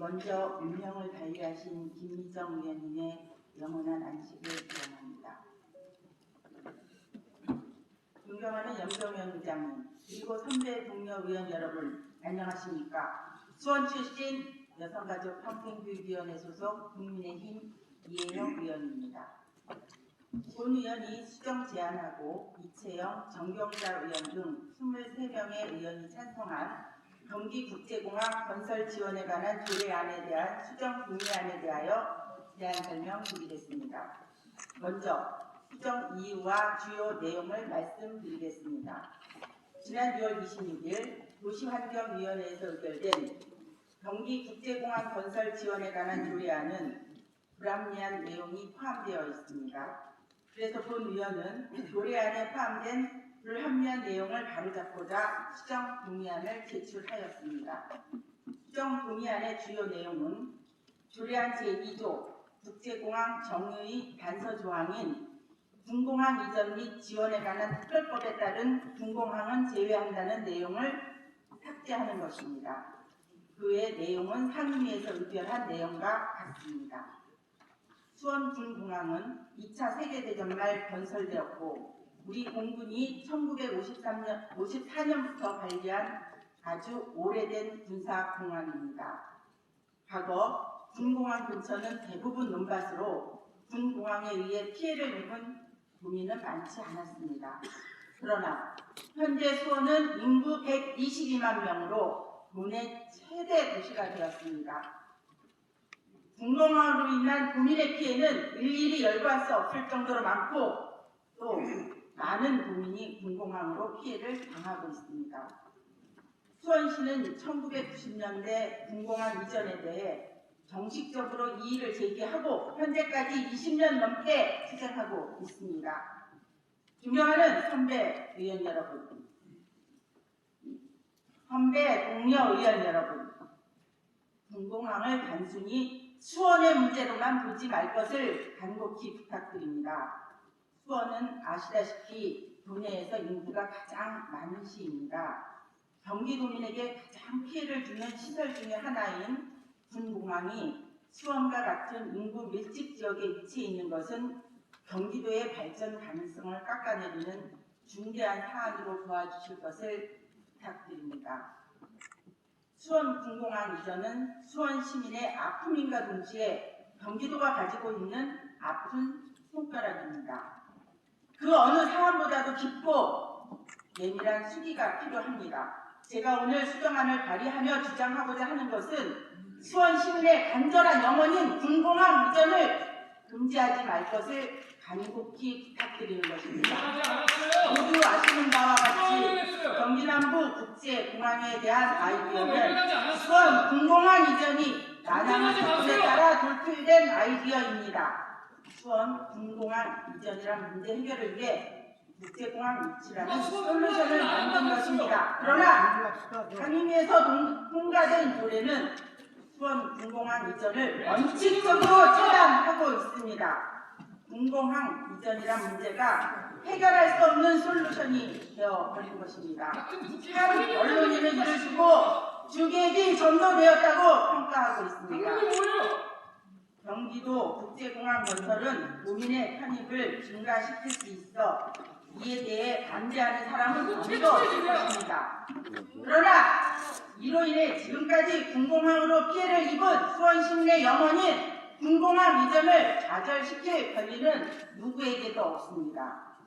먼저 운명을 달리하신 김미정 의원님의 영원한 안식을 기원합니다. 존경하는 염정현 의장님, 그리고 선배 동료 의원 여러분, 안녕하십니까? 수원 출신 여성가족평등교육위원회 소속 국민의힘 이혜영 의원입니다. 본 의원이 수정 제안하고 이채영, 정경자 의원 등 23명의 의원이 찬성한 경기국제공항 건설 지원에 관한 조례안에 대한 수정 동의안에 대하여 제안 설명드리겠습니다. 먼저 수정 이유와 주요 내용을 말씀드리겠습니다. 지난 6월 26일 도시환경위원회에서 의결된 경기국제공항 건설 지원에 관한 조례안은 불합리한 내용이 포함되어 있습니다. 그래서 본 의원은 조례안에 포함된 불합리한 내용을 바로잡고자 수정 동의안을 제출하였습니다. 수정 동의안의 주요 내용은 조례안 제2조 국제공항 정의 단서 조항인 군공항 이전 및 지원에 관한 특별법에 따른 군공항은 제외한다는 내용을 삭제하는 것입니다. 그 외 내용은 상임위에서 의결한 내용과 같습니다. 수원 군공항은 2차 세계대전 말 건설되었고 우리 공군이 1954년부터 관리한 아주 오래된 군사공항입니다. 과거 군공항 근처는 대부분 논밭으로 군공항에 의해 피해를 입은 도민은 많지 않았습니다. 그러나 현재 수원은 인구 122만 명으로 도내 최대 도시가 되었습니다. 군공항으로 인한 도민의 피해는 일일이 열거할 수 없을 정도로 많고 또 많은 도민이 군공항으로 피해를 당하고 있습니다. 수원시는 1990년대 군공항 이전에 대해 정식적으로 이의를 제기하고 현재까지 20년 넘게 추진하고 있습니다. 존경하는 선배 의원 여러분, 선배 동료 의원 여러분, 군공항을 단순히 수원의 문제로만 보지 말 것을 간곡히 부탁드립니다. 수원은 아시다시피 도내에서 인구가 가장 많은 시입니다. 경기도민에게 가장 피해를 주는 시설 중에 하나인 군공항이 수원과 같은 인구 밀집 지역에 위치해 있는 것은 경기도의 발전 가능성을 깎아내리는 중대한 사안으로 도와주실 것을 부탁드립니다. 수원 군공항 이전은 수원 시민의 아픔인과 동시에 경기도가 가지고 있는 아픈 손가락입니다. 그 어느 사안보다도 깊고 내밀한 수기가 필요합니다. 제가 오늘 수정안을 발의하며 주장하고자 하는 것은 수원 시민의 간절한 영혼인 군공항 이전을 금지하지 말 것을 간곡히 부탁드리는 것입니다. 모두 아시는 바와 같이 경기남부 국제공항에 대한 아이디어는 수원 군공항 이전이 난항의 사건에 따라 돌출된 아이디어입니다. 수원 군공항 이전이란 문제 해결을 위해 국제공항 위치라는 솔루션을 만든 것입니다. 그러나 상임위에서 통과된 조례는 수원 군공항 이전을 원칙적으로 차단하고 있습니다. 군공항 이전이란 문제가 해결할 수 없는 솔루션이 되어버린 것입니다. 한 언론인은 이를 두고 주객이 전도되었다고 평가하고 있습니다. 경기도 국제공항 건설은 도민의 편입을 증가시킬 수 있어 이에 대해 반대하는 사람은 아무도 없을 것입니다. 그러나 이로 인해 지금까지 군공항으로 피해를 입은 수원 시민의 영혼인 군공항 이전을 좌절시킬 권리는 누구에게도 없습니다.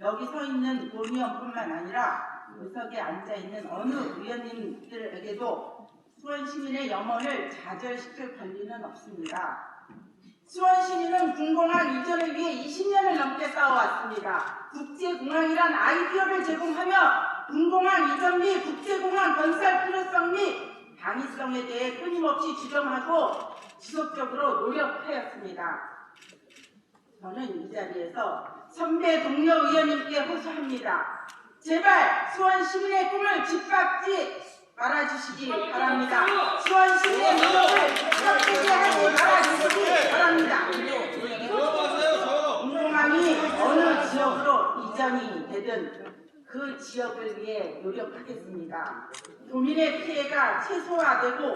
여기 서 있는 본 의원뿐만 아니라 의석에 앉아있는 어느 의원님들에게도 수원 시민의 영혼을 좌절시킬 권리는 없습니다. 수원 시민은 군공항 이전을 위해 20년을 넘게 싸워왔습니다. 국제공항이란 아이디어를 제공하며 군공항 이전 및 국제공항 건설 필요성 및 당위성에 대해 끊임없이 주장하고 지속적으로 노력하였습니다. 저는 이 자리에서 선배 동료 의원님께 호소합니다. 제발 수원 시민의 꿈을 짓밟지 말아주시기 바랍니다. 수원 시민의 노력을 썩히게 하지 말아주시기 바랍니다. 군공항이 어느 지역으로 이전이 되든 그 지역을 위해 노력하겠습니다. 도민의 피해가 최소화되고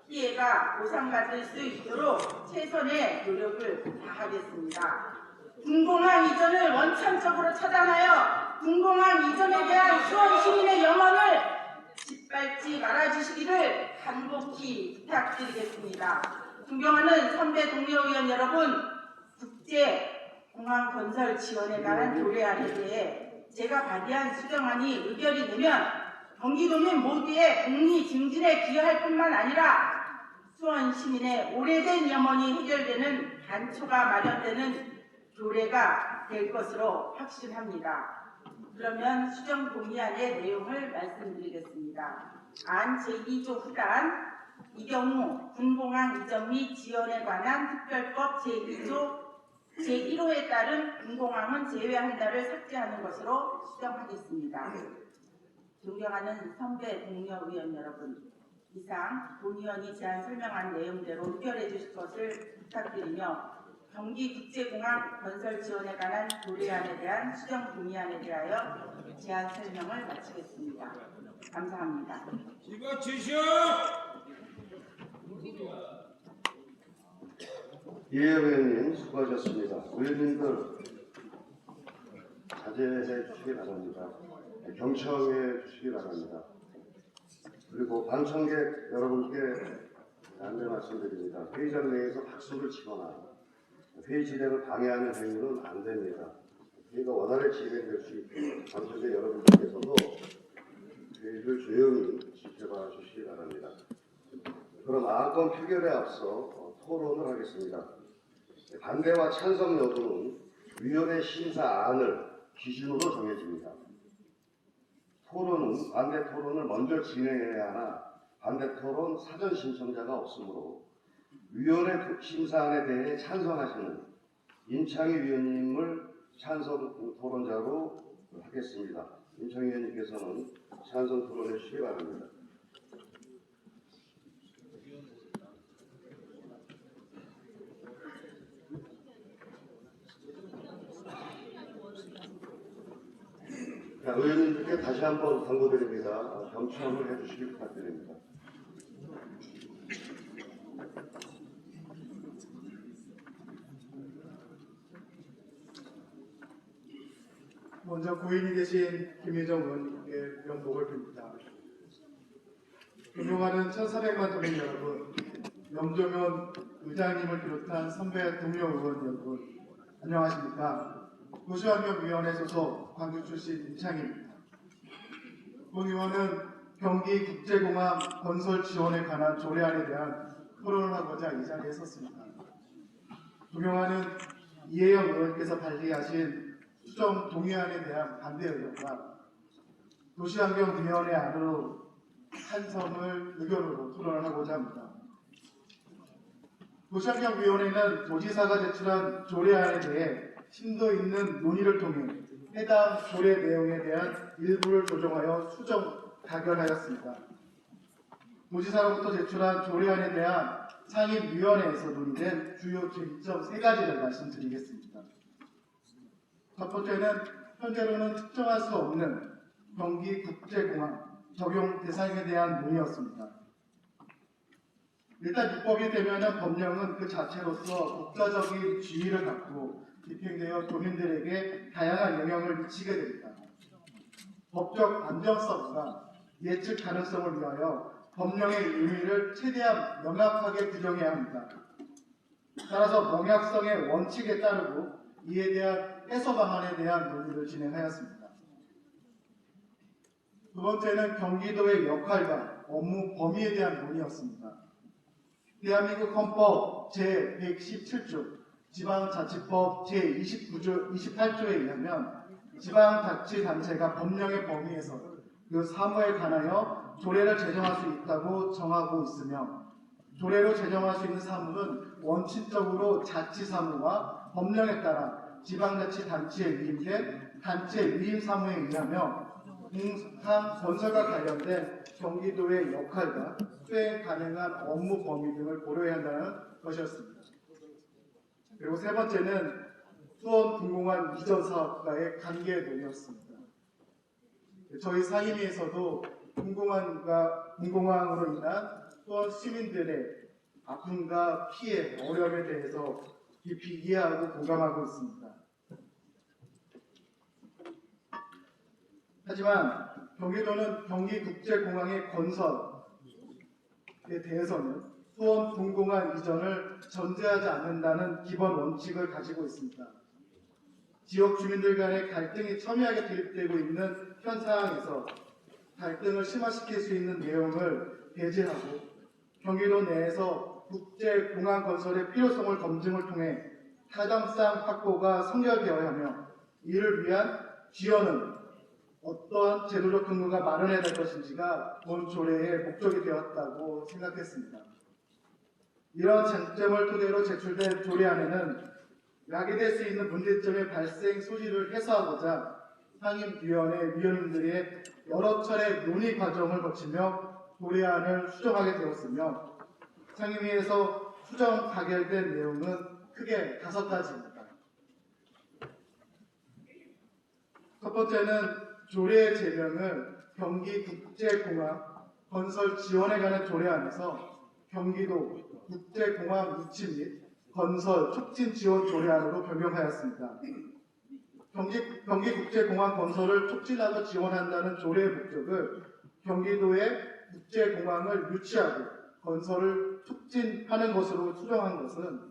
피해가 보상받을 수 있도록 최선의 노력을 다하겠습니다. 군공항 이전을 원천적으로 차단하여 군공항 이전에 대한 수원 시민의 영혼을 짓밟지 말아주시기를 간곡히 부탁드리겠습니다. 존경하는 선배 동료 의원 여러분, 국제공항 건설 지원에 관한 조례안에 대해 제가 발의한 수정안이 의결이 되면 경기도민 모두의 복리 증진에 기여할 뿐만 아니라 수원 시민의 오래된 염원이 해결되는 단초가 마련되는 조례가 될 것으로 확신합니다. 그러면 수정 동의안의 내용을 말씀드리겠습니다. 안 제2조 후단 이 경우 군공항 이전 및 지원에 관한 특별법 제2조 제1호에 따른 군공항은 제외한다를 삭제하는 것으로 수정하겠습니다. 존경하는 선배 동료 의원 여러분, 이상 본 의원이 제안 설명한 내용대로 의결해 주실 것을 부탁드리며 경기국제공항 건설 지원에 관한 조례안에 대한 수정 동의안에 대하여 제안 설명을 마치겠습니다. 감사합니다. 이거 주시오. 예, 의원님 수고하셨습니다. 의원님들 자제해 주시기 바랍니다. 경청해 주시기 바랍니다. 그리고 방청객 여러분께 안내 말씀드립니다. 회의장 내에서 박수를 치거나 회의 진행을 방해하는 행위는 안 됩니다. 회의가 원활히 진행될 수 있게 방청객 여러분들께서도 회의를 조용히 지켜봐 주시기 바랍니다. 그럼 안건 표결에 앞서 토론을 하겠습니다. 반대와 찬성 여부는 위원회 심사안을 기준으로 정해집니다. 토론은 반대 토론을 먼저 진행해야 하나 반대 토론 사전 신청자가 없으므로 위원회 심사안에 대해 찬성하시는 임창희 위원님을 찬성 토론자로 하겠습니다. 임창희 위원님께서는 찬성 토론해 주시기 바랍니다. 자, 의원님들께 다시 한번 당부드립니다. 경청을 해주시기 부탁드립니다. 먼저 고인이 되신 김유정 의원님께 명복을 빕니다. 존경하는 1,400만 도민 여러분, 염종현 의장님을 비롯한 선배 동료 의원 여러분, 안녕하십니까? 도시환경위원회 소속 광주 출신 임창희입니다. 본 의원은 경기국제공항 건설 지원에 관한 조례안에 대한 토론을 하고자 이 자리에 섰습니다. 존경하는 이혜영 의원께서 발의하신 수정 동의안에 대한 반대 의견과 도시환경위원회 안으로 찬성을 의견으로 토론을 하고자 합니다. 도시환경위원회는 도지사가 제출한 조례안에 대해 심도 있는 논의를 통해 해당 조례 내용에 대한 일부를 조정하여 수정 가결하였습니다. 도지사로부터 제출한 조례안에 대한 상임위원회에서 논의된 주요 쟁점 3가지를 말씀드리겠습니다. 첫 번째는 현재로는 특정할 수 없는 경기국제공항 적용 대상에 대한 논의였습니다. 일단 입법이 되면 법령은 그 자체로서 독자적인 지위를 갖고 집행되어 도민들에게 다양한 영향을 미치게 됩니다. 법적 안정성과 예측 가능성을 위하여 법령의 의미를 최대한 명확하게 규정해야 합니다. 따라서 명확성의 원칙에 따르고 이에 대한 해소 방안에 대한 논의를 진행하였습니다. 두 번째는 경기도의 역할과 업무 범위에 대한 논의였습니다. 대한민국 헌법 제117조 지방자치법 제28조에 의하면 지방자치단체가 법령의 범위에서 그 사무에 관하여 조례를 제정할 수 있다고 정하고 있으며 조례로 제정할 수 있는 사무는 원칙적으로 자치사무와 법령에 따라 지방자치단체에 위임된 단체 위임사무에 의하며 공항 건설과 관련된 경기도의 역할과 수행 가능한 업무 범위 등을 고려해야 한다는 것이었습니다. 그리고 세 번째는 수원 군공항 이전 사업과의 관계 논의였습니다. 저희 상임위에서도 군공항으로 인한 또한 시민들의 아픔과 피해, 어려움에 대해서 깊이 이해하고 공감하고 있습니다. 하지만 경기도는 경기국제공항의 건설에 대해서는 수원 군공항 이전을 전제하지 않는다는 기본 원칙을 가지고 있습니다. 지역 주민들 간의 갈등이 첨예하게 대립되고 있는 현 상황에서 갈등을 심화시킬 수 있는 내용을 배제하고 경기도 내에서 국제공항 건설의 필요성을 검증을 통해 타당성 확보가 선결되어야 하며 이를 위한 지원은 어떠한 제도적 근거가 마련해야 될 것인지가 본 조례의 목적이 되었다고 생각했습니다. 이런 쟁점을 토대로 제출된 조례안에는 야기될 수 있는 문제점의 발생 소지를 해소하고자 상임위원회 위원님들의 여러 차례 논의 과정을 거치며 조례안을 수정하게 되었으며 상임위에서 수정 가결된 내용은 크게 5가지입니다. 첫 번째는 조례의 제명을 경기국제공항 건설 지원에 관한 조례안에서 경기도 국제공항 유치 및 건설 촉진 지원 조례안으로 변경하였습니다. 경기국제공항 건설을 촉진하고 지원한다는 조례의 목적을 경기도의 국제공항을 유치하고 건설을 촉진하는 것으로 수정한 것은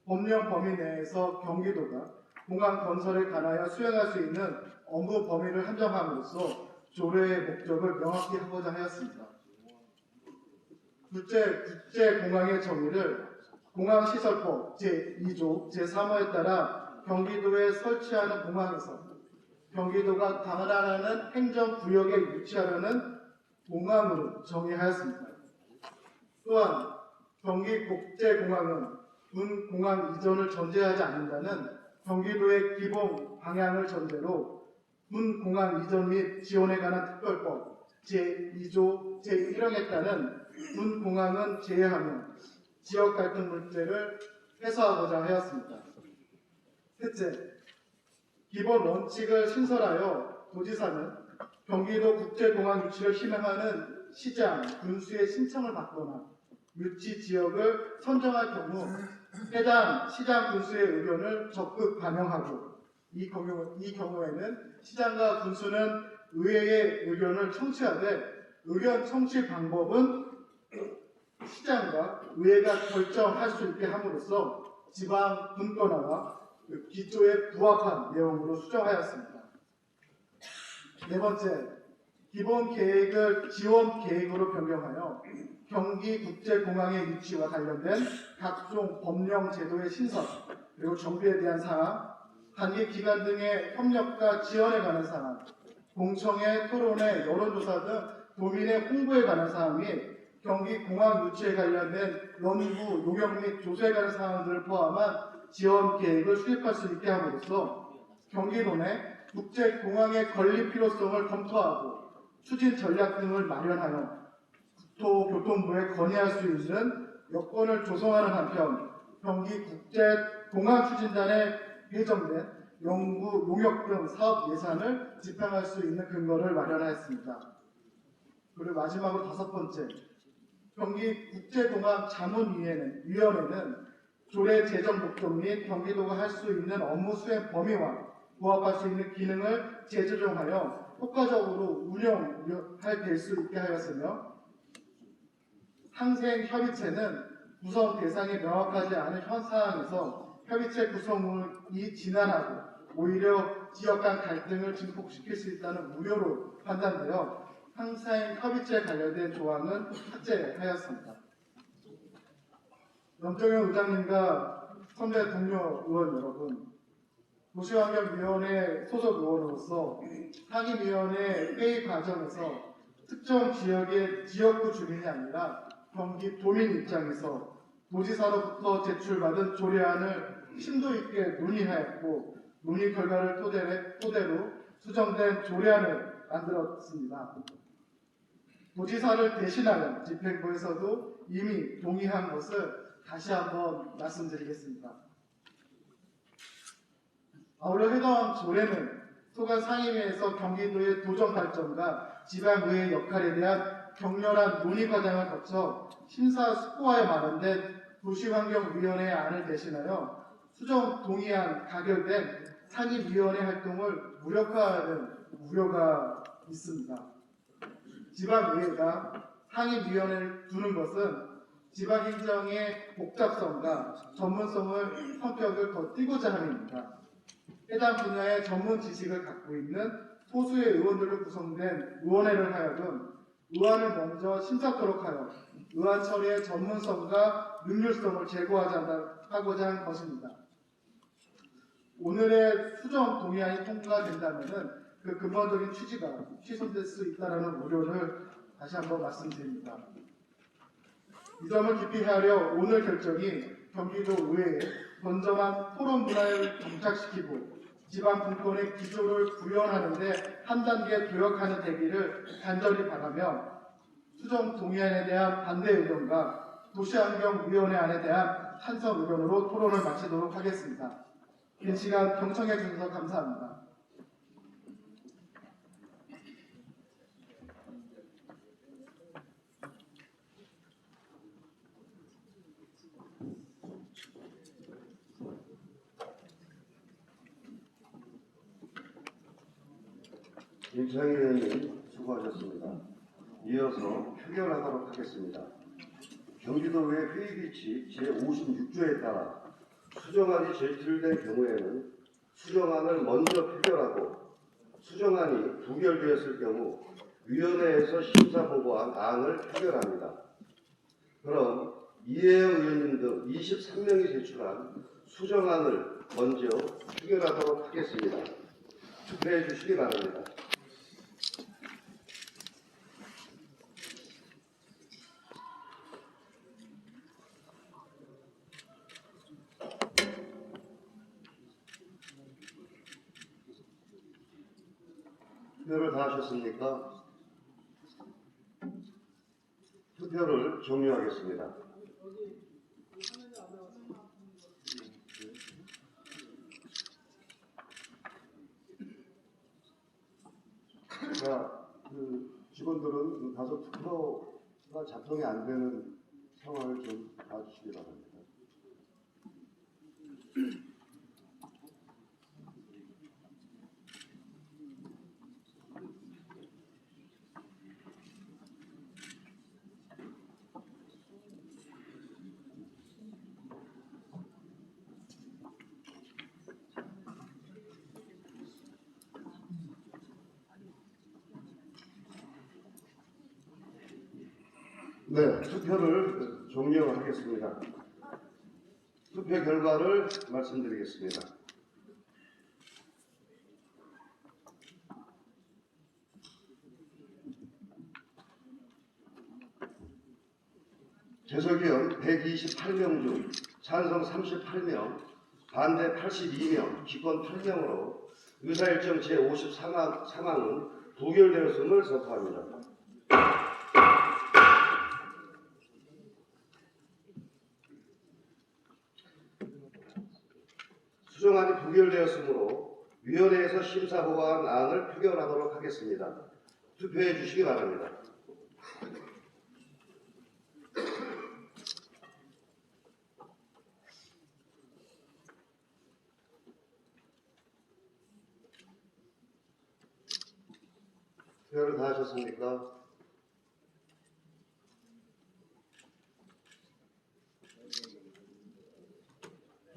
법령 범위 내에서 경기도가 공항 건설에 관하여 수행할 수 있는 업무 범위를 한정함으로써 조례의 목적을 명확히 하고자 하였습니다. 둘째, 국제공항의 정의를 공항시설법 제2조 제3호에 따라 경기도에 설치하는 공항에서 경기도가 관할하는 행정구역에 위치하려는 공항으로 정의하였습니다. 또한 경기국제공항은 군 공항 이전을 전제하지 않는다는 경기도의 기본 방향을 전제로 군 공항 이전 및 지원에 관한 특별법 제2조 제1항에 따른 군 공항은 제외하며 지역 갈등 문제를 해소하고자 하였습니다. 셋째, 기본 원칙을 신설하여 도지사는 경기도 국제공항 유치를 희망하는 시장, 군수의 신청을 받거나 유치 지역을 선정할 경우 해당 시장 군수의 의견을 적극 반영하고 이 경우에는 시장과 군수는 의회의 의견을 청취하되 의견 청취 방법은 시장과 의회가 결정할 수 있게 함으로써 지방 분권화와 기조에 부합한 내용으로 수정하였습니다. 네 번째, 기본 계획을 지원 계획으로 변경하여 경기국제공항의 유치와 관련된 각종 법령 제도의 신설 그리고 정비에 대한 사항, 단기 기간 등의 협력과 지원에 관한 사항, 공청회, 토론회, 여론조사 등 도민의 홍보에 관한 사항 및 경기공항 유치에 관련된 연구, 용역 및 조사에 관한 사항들을 포함한 지원 계획을 수립할 수 있게 함으로써 경기도 내 국제공항의 건립 필요성을 검토하고 추진 전략 등을 마련하여 국토교통부에 건의할 수 있는 여건을 조성하는 한편 경기국제공항 추진단에 배정된 연구, 용역 등 사업 예산을 집행할 수 있는 근거를 마련하였습니다. 그리고 마지막으로 5번째, 경기국제공항 자문위원회는 조례 제정 목적 및 경기도가 할 수 있는 업무 수행 범위와 부합할 수 있는 기능을 재조정하여 효과적으로 운영할 수 있게 하였으며 상생협의체는 구성 대상이 명확하지 않은 현 상황에서 협의체 구성이 지난하고 오히려 지역 간 갈등을 증폭시킬 수 있다는 우려로 판단되어 상생협의체 관련된 조항은 삭제하였습니다. 염정현 의장님과 선배 동료 의원 여러분, 도시환경위원회 소속 의원으로서 상임위원회 회의 과정에서 특정 지역의 지역구 주민이 아니라 경기도민 입장에서 도지사로부터 제출받은 조례안을 심도 있게 논의하였고 논의 결과를 토대로 수정된 조례안을 만들었습니다. 도지사를 대신하여 집행부에서도 이미 동의한 것을 다시 한번 말씀드리겠습니다. 아울러 해당 조례는 소관 상임위에서 경기도의 도정 발전과 지방의회 역할에 대한 격렬한 논의 과정을 거쳐 심사숙고하여 마련된 도시환경위원회의 안을 대신하여 수정 동의안 가결된 상임위원회 활동을 무력화하는 우려가 있습니다. 지방의회가 상임위원회를 두는 것은 지방행정의 복잡성과 전문성을 성격을 더 띄고자 함입니다. 해당 분야의 전문 지식을 갖고 있는 소수의 의원들로 구성된 의원회를 하여금 의안을 먼저 심사토록 하여 의안 처리의 전문성과 능률성을 제고하고자 한 것입니다. 오늘의 수정 동의안이 통과된다면 그 근본적인 취지가 취소될 수 있다는 우려를 다시 한번 말씀드립니다. 이 점을 깊이 헤아려 오늘 결정이 경기도 의회에 건전한 토론 문화를 정착시키고 지방 분권의 기조를 구현하는 데 한 단계 도약하는 되기를 간절히 바라며 수정 동의안에 대한 반대 의견과 도시환경위원회 안에 대한 찬성 의견으로 토론을 마치도록 하겠습니다. 긴 시간 경청해 주셔서 감사합니다. 임창희 의원님 수고하셨습니다. 이어서 표결하도록 하겠습니다. 경기도의 회의규칙 제56조에 따라 수정안이 제출된 경우에는 수정안을 먼저 표결하고 수정안이 부결되었을 경우 위원회에서 심사보고한 안을 표결합니다. 그럼 이혜영 의원님 등 23명이 제출한 수정안을 먼저 표결하도록 하겠습니다. 투표해 주시기 바랍니다. 투표를 다 하셨습니까? 투표를 종료하겠습니다. 자, 직원들은 다소 투표가 작동이 안 되는 상황을 좀 봐주시기 바랍니다. 네, 투표를 종료하겠습니다. 투표 결과를 말씀드리겠습니다. 재석위원 128명 중 찬성 38명, 반대 82명, 기권 8명으로 의사일정 제53항은 부결되었음을 선포합니다. 수정안이 부결되었으므로 위원회에서 심사보고한 안을 표결하도록 하겠습니다. 투표해 주시기 바랍니다. 투표를 다 하셨습니까?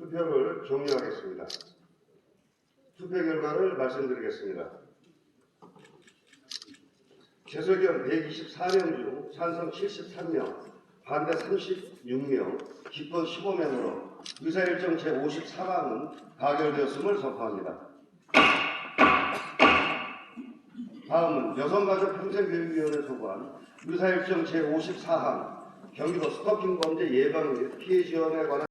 투표를 종료하겠습니다. 투표 결과를 말씀드리겠습니다. 재석위원 124명 중 찬성 73명, 반대 36명, 기권 15명으로 의사일정 제54항은 가결되었음을 선포합니다. 다음은 여성가족평생교육위원회 소관 의사일정 제54항 경기도 스토킹 범죄 예방 및 피해 지원에 관한